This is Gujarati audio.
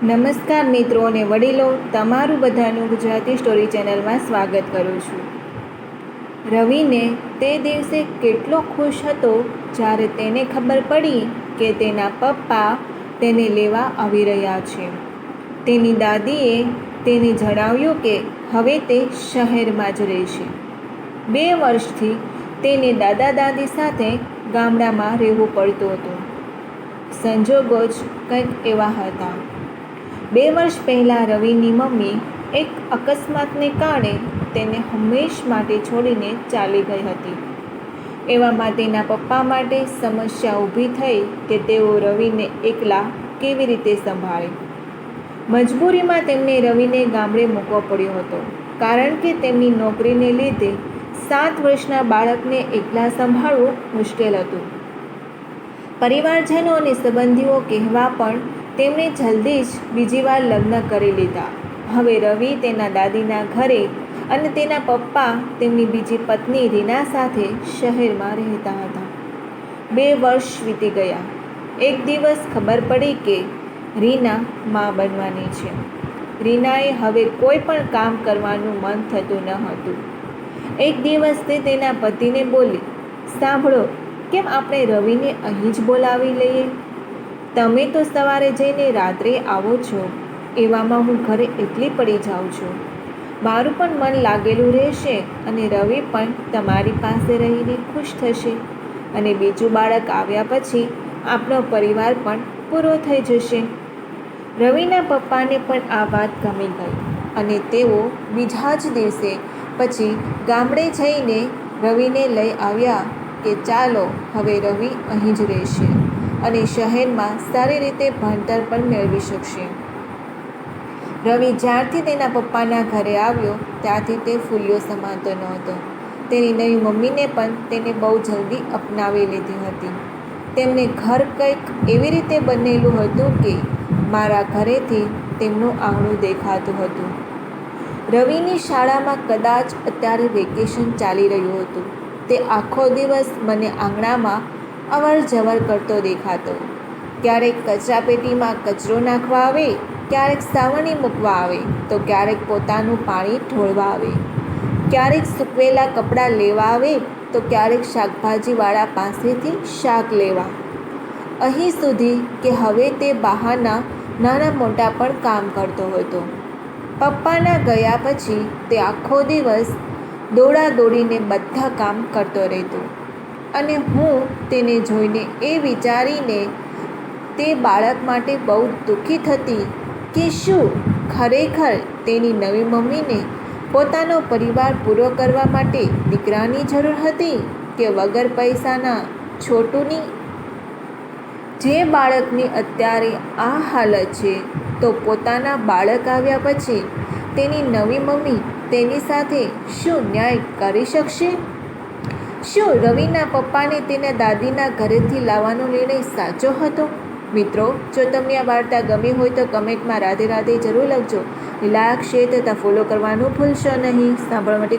નમસ્કાર મિત્રો અને વડીલો, તમારું બધાનું ગુજરાતી સ્ટોરી ચેનલમાં સ્વાગત કરું છું. રવિને તે દિવસે કેટલો ખુશ હતો જ્યારે તેને ખબર પડી કે તેના પપ્પા તેને લેવા આવી રહ્યા છે. તેની દાદીએ તેને જણાવ્યું કે હવે તે શહેરમાં જ રહેશે. 2 વર્ષથી તેને દાદા દાદી સાથે ગામડામાં રહેવું પડતું હતું. સંજોગો જ કંઈક એવા હતા. 2 વર્ષ પહેલાં રવિની મમ્મી એક અકસ્માતને કારણે તેને હંમેશ માટે છોડીને ચાલી ગઈ હતી. એવામાં તેના પપ્પા માટે સમસ્યા ઊભી થઈ કે તેઓ રવિને એકલા કેવી રીતે સંભાળે. મજબૂરીમાં તેમને રવિને ગામડે મૂકવો પડ્યો હતો, કારણ કે તેમની નોકરીને લીધે 7 વર્ષના બાળકને એકલા સંભાળવું મુશ્કેલ હતું. પરિવારજનો અને સંબંધીઓ કહેવા પણ તેમણે જલ્દી જ બીજી વાર લગ્ન કરી લીધા. હવે રવિ તેના દાદીના ઘરે અને તેના પપ્પા તેમની બીજી પત્ની રીના સાથે શહેરમાં રહેતા હતા. 2 વર્ષ વીતી ગયા. એક દિવસ ખબર પડી કે રીના મા બનવાની છે. રીનાએ હવે કોઈ પણ કામ કરવાનું મન થતું ન હતું. એક દિવસ તે તેના પતિને બોલી, "સાંભળો, કેમ આપણે રવિને અહીં જ બોલાવી લઈએ? તમે તો સવારે જઈને રાત્રે આવો છો. એવામાં હું ઘરે એકલી પડી જાઉં છું. મારું પણ મન લાગેલું રહેશે અને રવિ પણ તમારી પાસે રહીને ખુશ થશે. અને બીજું બાળક આવ્યા પછી આપણો પરિવાર પણ પૂરો થઈ જશે." રવિના પપ્પાને પણ આ વાત ગમી ગઈ અને તેઓ બીજા જ દિવસે પછી ગામડે જઈને રવિને લઈ આવ્યા કે ચાલો, હવે રવિ અહીં જ રહેશે અને શહેરમાં સારી રીતે ભણતર પણ મેળવી શકશે. રવિ જ્યારથી તેના પપ્પાના ઘરે આવ્યો ત્યારથી તે ફૂલ્યો સમાતો નહોતો. તેની નવી મમ્મીને પણ તેને બહુ જલ્દી અપનાવી લીધી હતી. તેમને ઘર કંઈક એવી રીતે બનેલું હતું કે મારા ઘરેથી તેમનું આંગણું દેખાતું હતું. રવિની શાળામાં કદાચ અત્યારે વેકેશન ચાલી રહ્યું હતું. તે આખો દિવસ મને આંગણામાં અવર જવર કરતો દેખાતો. ક્યારેક કચરાપેટીમાં કચરો નાખવા આવે, ક્યારેક સાવરણી મૂકવા આવે, તો ક્યારેક પોતાનું પાણી ઢોળવા આવે, ક્યારેક સૂકવેલા કપડાં લેવા આવે, તો ક્યારેક શાકભાજીવાળા પાસેથી શાક લેવા. અહીં સુધી કે હવે તે બહારના નાના મોટા પણ કામ કરતો હતો. પપ્પાના ગયા પછી તે આખો દિવસ દોડીને બધા કામ કરતો રહેતો અને હું તેને જોઈને એ વિચારીને તે બાળક માટે બહુ દુઃખી થતી કે શું ખરેખર તેની નવી મમ્મીને પોતાનો પરિવાર પૂરો કરવા માટે દીકરાની જરૂર હતી કે વગર પૈસાના છોટુની. જે બાળકની અત્યારે આ હાલત છે, તો પોતાના બાળક આવ્યા પછી તેની નવી મમ્મી તેની સાથે શું ન્યાય કરી શકશે? શું રવિના પપ્પાને તેના દાદીના ઘરેથી લાવવાનો નિર્ણય સાચો હતો? મિત્રો, જો તમને આ વાર્તા ગમી હોય તો કમેન્ટમાં રાધે રાધે જરૂર લખજો. લાઈક, શેર તથા ફોલો કરવાનું ભૂલશો નહીં. સાંભળવા માટે